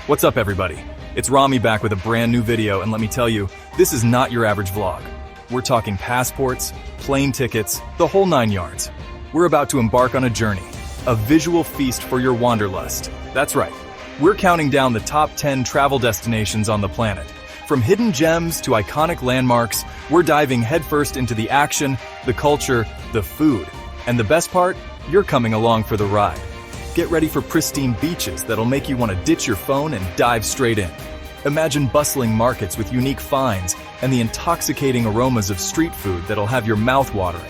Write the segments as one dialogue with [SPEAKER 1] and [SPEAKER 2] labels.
[SPEAKER 1] What's up, everybody? It's Rami back with a brand new video, and let me tell you, this is not your average vlog. We're talking passports, plane tickets, the whole 9 yards. We're about to embark on a journey, a visual feast for your wanderlust. That's right, we're counting down the top 10 travel destinations on the planet. From hidden gems to iconic landmarks, we're diving headfirst into the action, the culture, the food. And the best part? You're coming along for the ride. Get ready for pristine beaches that'll make you want to ditch your phone and dive straight in. Imagine bustling markets with unique finds and the intoxicating aromas of street food that'll have your mouth watering.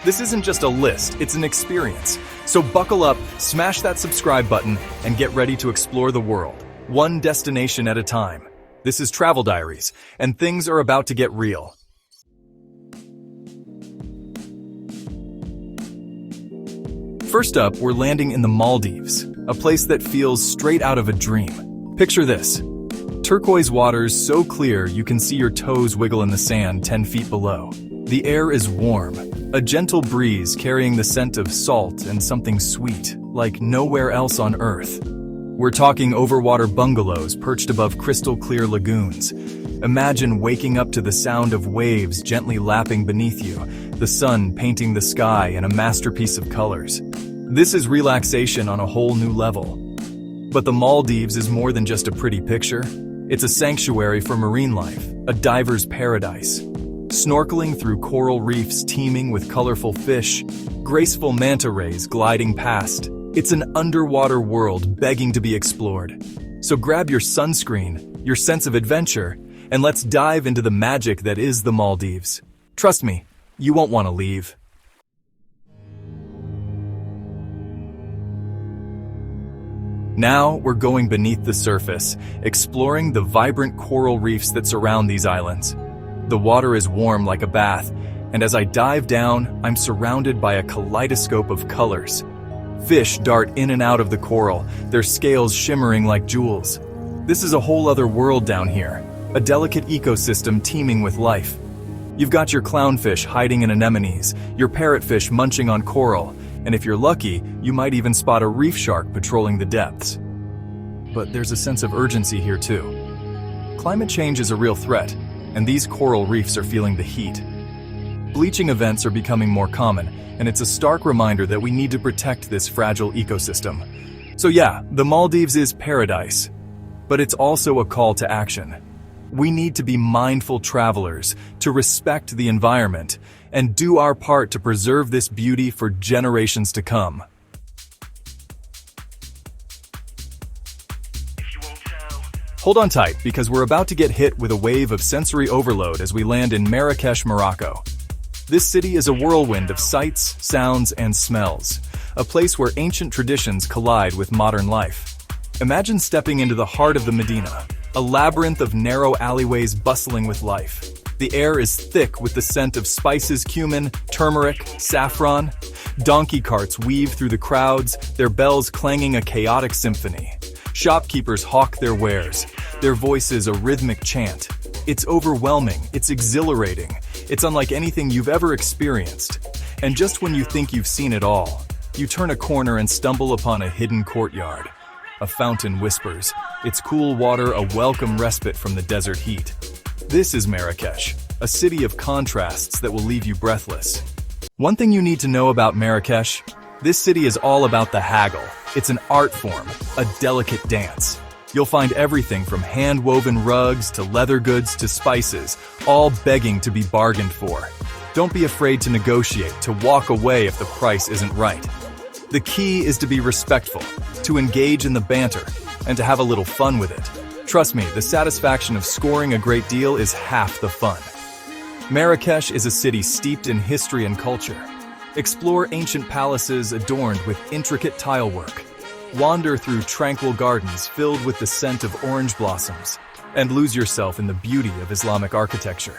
[SPEAKER 1] This isn't just a list, it's an experience. So buckle up, smash that subscribe button, and get ready to explore the world, one destination at a time. This is Travel Diaries, and things are about to get real. First up, we're landing in the Maldives, a place that feels straight out of a dream. Picture this. Turquoise waters so clear you can see your toes wiggle in the sand 10 feet below. The air is warm, a gentle breeze carrying the scent of salt and something sweet, like nowhere else on Earth. We're talking overwater bungalows perched above crystal-clear lagoons. Imagine waking up to the sound of waves gently lapping beneath you, the sun painting the sky in a masterpiece of colors. This is relaxation on a whole new level. But the Maldives is more than just a pretty picture. It's a sanctuary for marine life, a diver's paradise. Snorkeling through coral reefs teeming with colorful fish, graceful manta rays gliding past. It's an underwater world begging to be explored. So grab your sunscreen, your sense of adventure, and let's dive into the magic that is the Maldives. Trust me, you won't want to leave. Now we're going beneath the surface, exploring the vibrant coral reefs that surround these islands. The water is warm like a bath, and as I dive down, I'm surrounded by a kaleidoscope of colors. Fish dart in and out of the coral, their scales shimmering like jewels. This is a whole other world down here, a delicate ecosystem teeming with life. You've got your clownfish hiding in anemones, your parrotfish munching on coral, and if you're lucky, you might even spot a reef shark patrolling the depths. But there's a sense of urgency here too. Climate change is a real threat, and these coral reefs are feeling the heat. Bleaching events are becoming more common, and it's a stark reminder that we need to protect this fragile ecosystem. So yeah, the Maldives is paradise, but it's also a call to action. We need to be mindful travelers, to respect the environment, and do our part to preserve this beauty for generations to come. Hold on tight, because we're about to get hit with a wave of sensory overload as we land in Marrakech, Morocco. This city is a whirlwind of sights, sounds, and smells, a place where ancient traditions collide with modern life. Imagine stepping into the heart of the Medina, a labyrinth of narrow alleyways bustling with life. The air is thick with the scent of spices, cumin, turmeric, saffron. Donkey carts weave through the crowds, their bells clanging a chaotic symphony. Shopkeepers hawk their wares, their voices a rhythmic chant. It's overwhelming, it's exhilarating, it's unlike anything you've ever experienced. And just when you think you've seen it all, you turn a corner and stumble upon a hidden courtyard. A fountain whispers, its cool water a welcome respite from the desert heat. This is Marrakech, a city of contrasts that will leave you breathless. One thing you need to know about Marrakech, this city is all about the haggle. It's an art form, a delicate dance. You'll find everything from hand-woven rugs to leather goods to spices, all begging to be bargained for. Don't be afraid to negotiate, to walk away if the price isn't right. The key is to be respectful, to engage in the banter, and to have a little fun with it. Trust me, the satisfaction of scoring a great deal is half the fun. Marrakech is a city steeped in history and culture. Explore ancient palaces adorned with intricate tile work. Wander through tranquil gardens filled with the scent of orange blossoms, and lose yourself in the beauty of Islamic architecture.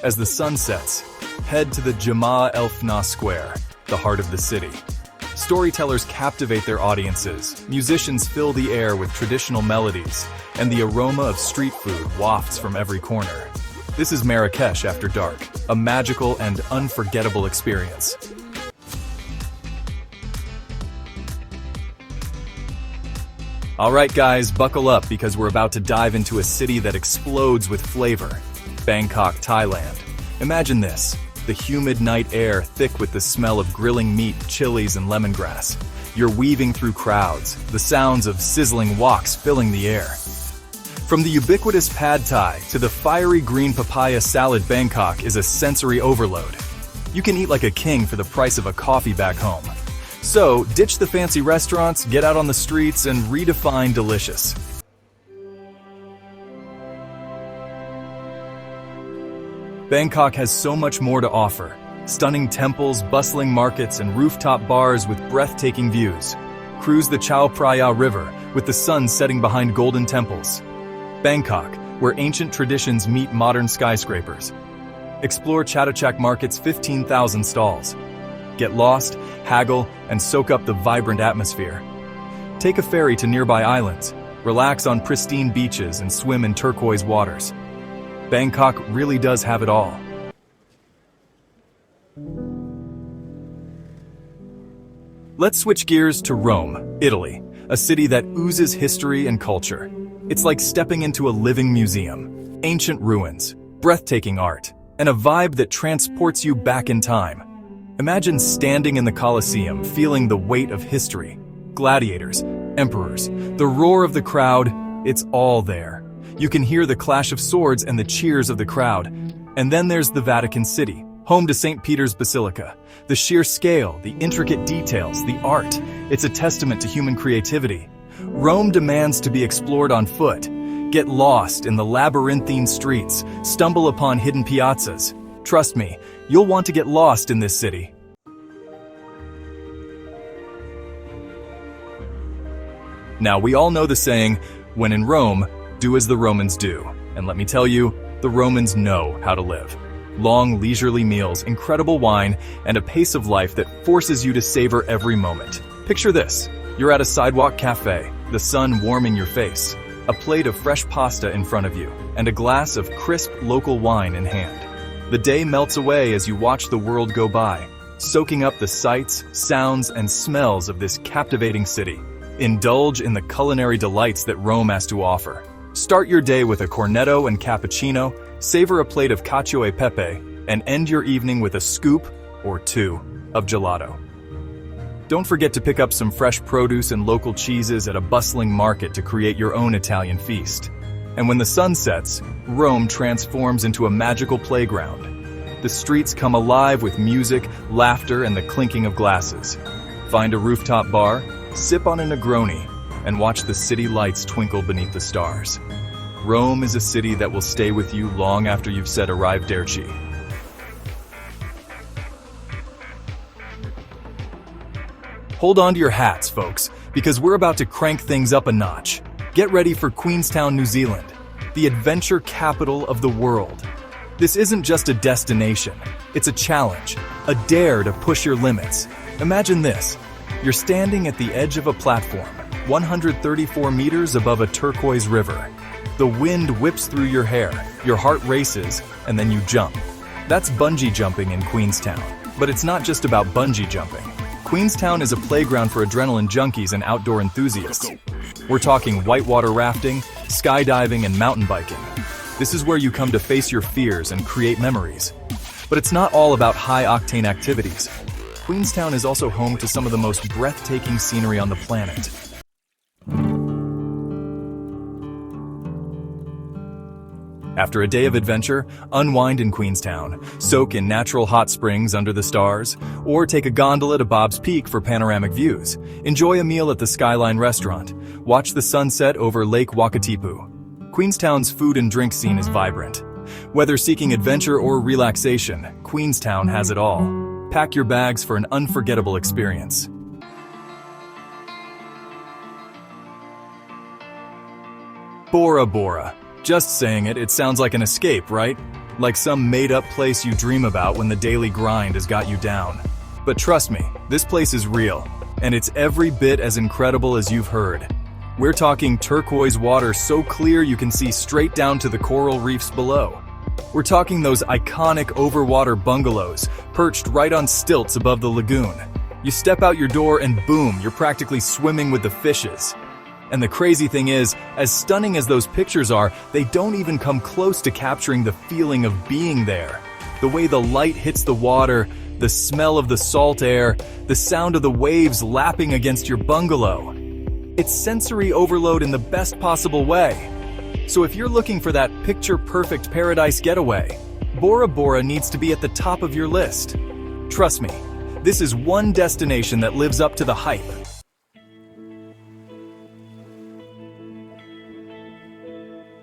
[SPEAKER 1] As the sun sets, head to the Jama El Fna Square, the heart of the city. Storytellers captivate their audiences, musicians fill the air with traditional melodies, and the aroma of street food wafts from every corner. This is Marrakech after dark, a magical and unforgettable experience. Alright guys, buckle up because we're about to dive into a city that explodes with flavor. Bangkok, Thailand. Imagine this, the humid night air thick with the smell of grilling meat, chilies, and lemongrass. You're weaving through crowds, the sounds of sizzling woks filling the air. From the ubiquitous pad thai to the fiery green papaya salad, Bangkok is a sensory overload. You can eat like a king for the price of a coffee back home. So, ditch the fancy restaurants, get out on the streets, and redefine delicious. Bangkok has so much more to offer. Stunning temples, bustling markets, and rooftop bars with breathtaking views. Cruise the Chao Phraya River with the sun setting behind golden temples. Bangkok, where ancient traditions meet modern skyscrapers. Explore Chatuchak Market's 15,000 stalls. Get lost, haggle, and soak up the vibrant atmosphere. Take a ferry to nearby islands, relax on pristine beaches, and swim in turquoise waters. Bangkok really does have it all. Let's switch gears to Rome, Italy, a city that oozes history and culture. It's like stepping into a living museum, ancient ruins, breathtaking art, and a vibe that transports you back in time. Imagine standing in the Colosseum, feeling the weight of history. Gladiators, emperors, the roar of the crowd, it's all there. You can hear the clash of swords and the cheers of the crowd. And then there's the Vatican City, home to St. Peter's Basilica. The sheer scale, the intricate details, the art, it's a testament to human creativity. Rome demands to be explored on foot. Get lost in the labyrinthine streets, stumble upon hidden piazzas. Trust me, you'll want to get lost in this city. Now, we all know the saying, when in Rome, do as the Romans do. And let me tell you, the Romans know how to live. Long, leisurely meals, incredible wine, and a pace of life that forces you to savor every moment. Picture this. You're at a sidewalk cafe, the sun warming your face, a plate of fresh pasta in front of you, and a glass of crisp local wine in hand. The day melts away as you watch the world go by, soaking up the sights, sounds, and smells of this captivating city. Indulge in the culinary delights that Rome has to offer. Start your day with a cornetto and cappuccino, savor a plate of cacio e pepe, and end your evening with a scoop, or two, of gelato. Don't forget to pick up some fresh produce and local cheeses at a bustling market to create your own Italian feast. And when the sun sets, Rome transforms into a magical playground. The streets come alive with music, laughter, and the clinking of glasses. Find a rooftop bar, sip on a Negroni, and watch the city lights twinkle beneath the stars. Rome is a city that will stay with you long after you've said arrivederci. Hold on to your hats, folks, because we're about to crank things up a notch. Get ready for Queenstown, New Zealand, the adventure capital of the world. This isn't just a destination, it's a challenge, a dare to push your limits. Imagine this. You're standing at the edge of a platform, 134 meters above a turquoise river. The wind whips through your hair, your heart races, and then you jump. That's bungee jumping in Queenstown. But it's not just about bungee jumping. Queenstown is a playground for adrenaline junkies and outdoor enthusiasts. We're talking whitewater rafting, skydiving, and mountain biking. This is where you come to face your fears and create memories. But it's not all about high-octane activities. Queenstown is also home to some of the most breathtaking scenery on the planet. After a day of adventure, unwind in Queenstown, soak in natural hot springs under the stars, or take a gondola to Bob's Peak for panoramic views. Enjoy a meal at the Skyline restaurant. Watch the sunset over Lake Wakatipu. Queenstown's food and drink scene is vibrant. Whether seeking adventure or relaxation, Queenstown has it all. Pack your bags for an unforgettable experience. Bora. Just saying it sounds like an escape, right? Like some made-up place you dream about when the daily grind has got you down. But trust me, this place is real, and it's every bit as incredible as you've heard. We're talking turquoise water so clear you can see straight down to the coral reefs below. We're talking those iconic overwater bungalows, perched right on stilts above the lagoon. You step out your door and boom, you're practically swimming with the fishes. And the crazy thing is, as stunning as those pictures are, they don't even come close to capturing the feeling of being there. The way the light hits the water, the smell of the salt air, the sound of the waves lapping against your bungalow. It's sensory overload in the best possible way. So if you're looking for that picture-perfect paradise getaway, Bora Bora needs to be at the top of your list. Trust me, this is one destination that lives up to the hype.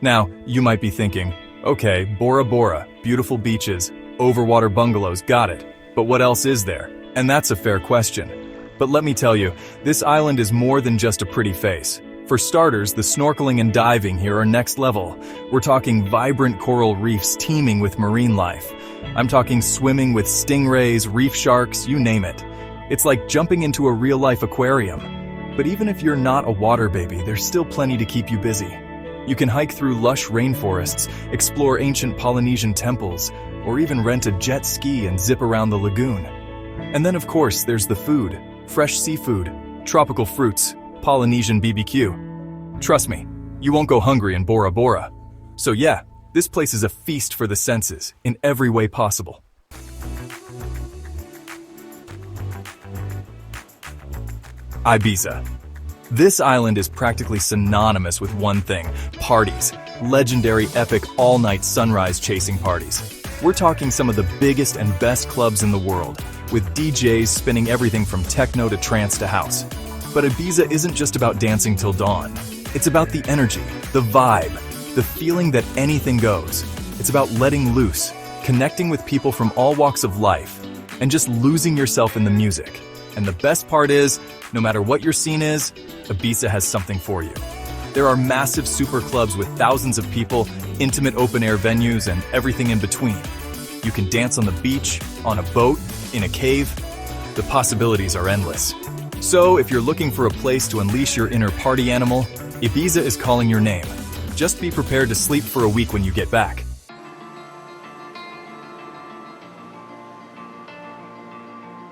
[SPEAKER 1] Now, you might be thinking, okay, Bora Bora, beautiful beaches, overwater bungalows, got it. But what else is there? And that's a fair question. But let me tell you, this island is more than just a pretty face. For starters, the snorkeling and diving here are next level. We're talking vibrant coral reefs teeming with marine life. I'm talking swimming with stingrays, reef sharks, you name it. It's like jumping into a real-life aquarium. But even if you're not a water baby, there's still plenty to keep you busy. You can hike through lush rainforests, explore ancient Polynesian temples, or even rent a jet ski and zip around the lagoon. And then of course there's the food, fresh seafood, tropical fruits, Polynesian BBQ. Trust me, you won't go hungry in Bora Bora. So yeah, this place is a feast for the senses in every way possible. Ibiza. This island is practically synonymous with one thing: parties. Legendary, epic, all-night sunrise chasing parties. We're talking some of the biggest and best clubs in the world, with DJs spinning everything from techno to trance to house. But Ibiza isn't just about dancing till dawn. It's about the energy, the vibe, the feeling that anything goes. It's about letting loose, connecting with people from all walks of life, and just losing yourself in the music. And the best part is, no matter what your scene is, Ibiza has something for you. There are massive super clubs with thousands of people, intimate open-air venues, and everything in between. You can dance on the beach, on a boat, in a cave. The possibilities are endless. So, if you're looking for a place to unleash your inner party animal, Ibiza is calling your name. Just be prepared to sleep for a week when you get back.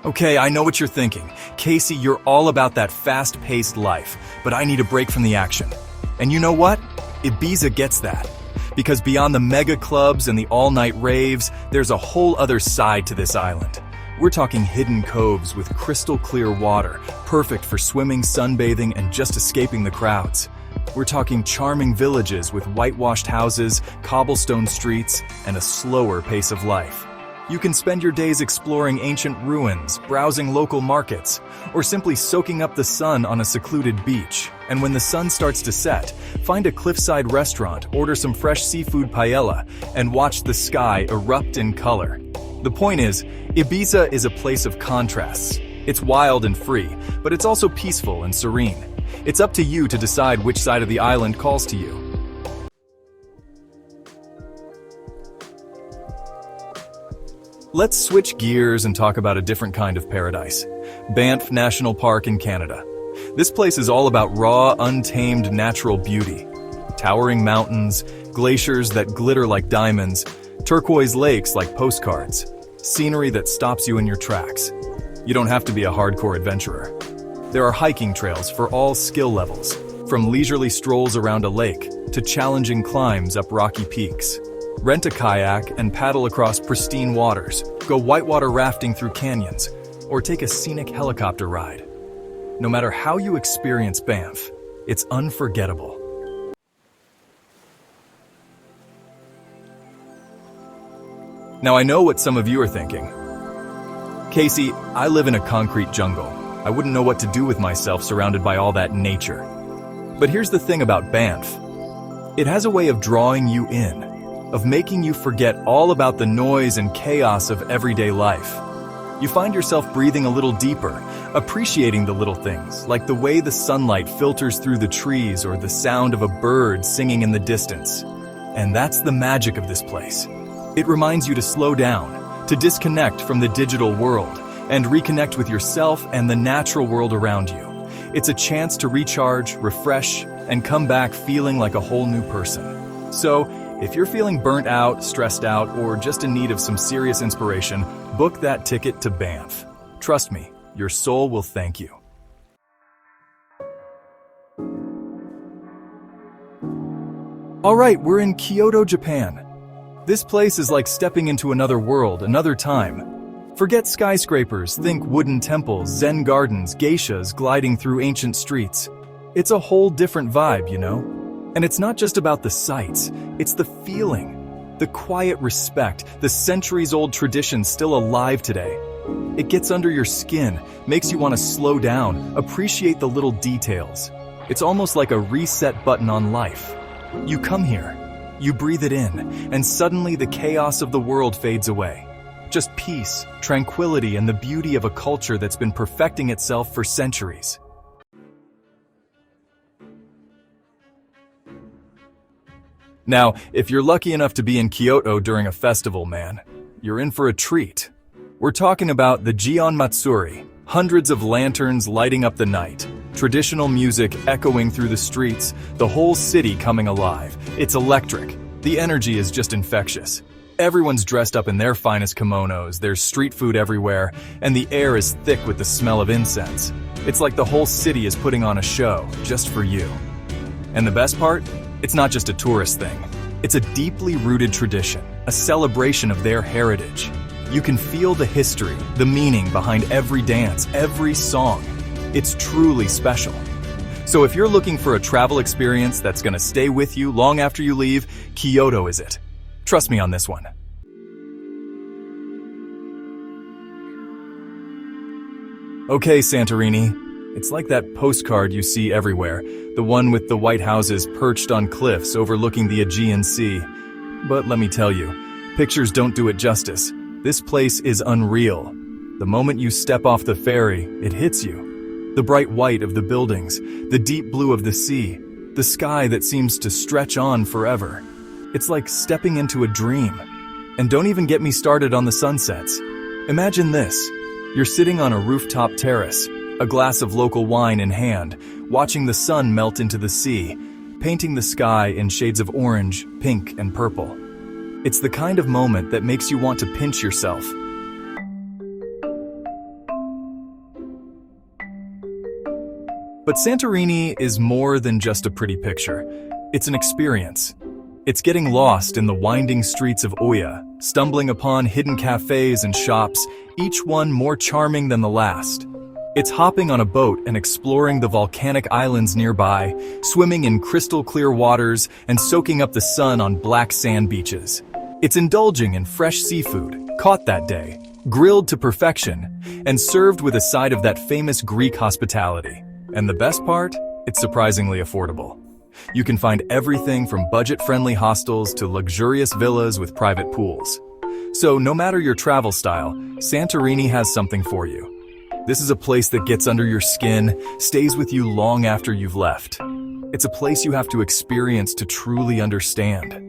[SPEAKER 1] Okay, I know what you're thinking. Casey, you're all about that fast-paced life, but I need a break from the action. And you know what? Ibiza gets that. Because beyond the mega clubs and the all-night raves, there's a whole other side to this island. We're talking hidden coves with crystal clear water, perfect for swimming, sunbathing, and just escaping the crowds. We're talking charming villages with whitewashed houses, cobblestone streets, and a slower pace of life. You can spend your days exploring ancient ruins, browsing local markets, or simply soaking up the sun on a secluded beach. And when the sun starts to set, find a cliffside restaurant, order some fresh seafood paella, and watch the sky erupt in color. The point is, Ibiza is a place of contrasts. It's wild and free, but it's also peaceful and serene. It's up to you to decide which side of the island calls to you. Let's switch gears and talk about a different kind of paradise. Banff National Park in Canada. This place is all about raw, untamed natural beauty. Towering mountains, glaciers that glitter like diamonds, turquoise lakes like postcards, scenery that stops you in your tracks. You don't have to be a hardcore adventurer. There are hiking trails for all skill levels, from leisurely strolls around a lake to challenging climbs up rocky peaks. Rent a kayak and paddle across pristine waters, go whitewater rafting through canyons, or take a scenic helicopter ride. No matter how you experience Banff, it's unforgettable. Now I know what some of you are thinking. Casey, I live in a concrete jungle. I wouldn't know what to do with myself surrounded by all that nature. But here's the thing about Banff. It has a way of drawing you in, of making you forget all about the noise and chaos of everyday life. You find yourself breathing a little deeper, appreciating the little things, like the way the sunlight filters through the trees or the sound of a bird singing in the distance. And that's the magic of this place. It reminds you to slow down, to disconnect from the digital world, and reconnect with yourself and the natural world around you. It's a chance to recharge, refresh, and come back feeling like a whole new person. So, if you're feeling burnt out, stressed out, or just in need of some serious inspiration, book that ticket to Banff. Trust me, your soul will thank you. Alright, we're in Kyoto, Japan. This place is like stepping into another world, another time. Forget skyscrapers, think wooden temples, zen gardens, geishas gliding through ancient streets. It's a whole different vibe, you know? And it's not just about the sights, it's the feeling. The quiet respect, the centuries-old tradition still alive today. It gets under your skin, makes you want to slow down, appreciate the little details. It's almost like a reset button on life. You come here, you breathe it in, and suddenly the chaos of the world fades away. Just peace, tranquility, and the beauty of a culture that's been perfecting itself for centuries. Now, if you're lucky enough to be in Kyoto during a festival, man, you're in for a treat. We're talking about the Gion Matsuri, hundreds of lanterns lighting up the night, traditional music echoing through the streets, the whole city coming alive. It's electric. The energy is just infectious. Everyone's dressed up in their finest kimonos, there's street food everywhere, and the air is thick with the smell of incense. It's like the whole city is putting on a show, just for you. And the best part? It's not just a tourist thing. It's a deeply rooted tradition, a celebration of their heritage. You can feel the history, the meaning behind every dance, every song. It's truly special. So if you're looking for a travel experience that's gonna stay with you long after you leave, Kyoto is it. Trust me on this one. Okay, Santorini. It's like that postcard you see everywhere, the one with the white houses perched on cliffs overlooking the Aegean Sea. But let me tell you, pictures don't do it justice. This place is unreal. The moment you step off the ferry, it hits you. The bright white of the buildings, the deep blue of the sea, the sky that seems to stretch on forever. It's like stepping into a dream. And don't even get me started on the sunsets. Imagine this. You're sitting on a rooftop terrace, a glass of local wine in hand, watching the sun melt into the sea, painting the sky in shades of orange, pink, and purple. It's the kind of moment that makes you want to pinch yourself. But Santorini is more than just a pretty picture. It's an experience. It's getting lost in the winding streets of Oya, stumbling upon hidden cafes and shops, each one more charming than the last. It's hopping on a boat and exploring the volcanic islands nearby, swimming in crystal clear waters and soaking up the sun on black sand beaches. It's indulging in fresh seafood, caught that day, grilled to perfection, and served with a side of that famous Greek hospitality. And the best part? It's surprisingly affordable. You can find everything from budget-friendly hostels to luxurious villas with private pools. So no matter your travel style, Santorini has something for you. This is a place that gets under your skin, stays with you long after you've left. It's a place you have to experience to truly understand.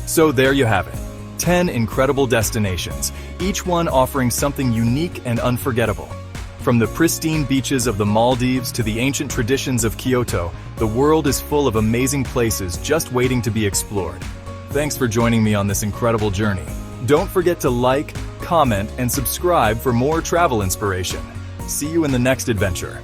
[SPEAKER 1] So there you have it. 10 incredible destinations, each one offering something unique and unforgettable. From the pristine beaches of the Maldives to the ancient traditions of Kyoto, the world is full of amazing places just waiting to be explored. Thanks for joining me on this incredible journey. Don't forget to like, comment, and subscribe for more travel inspiration. See you in the next adventure.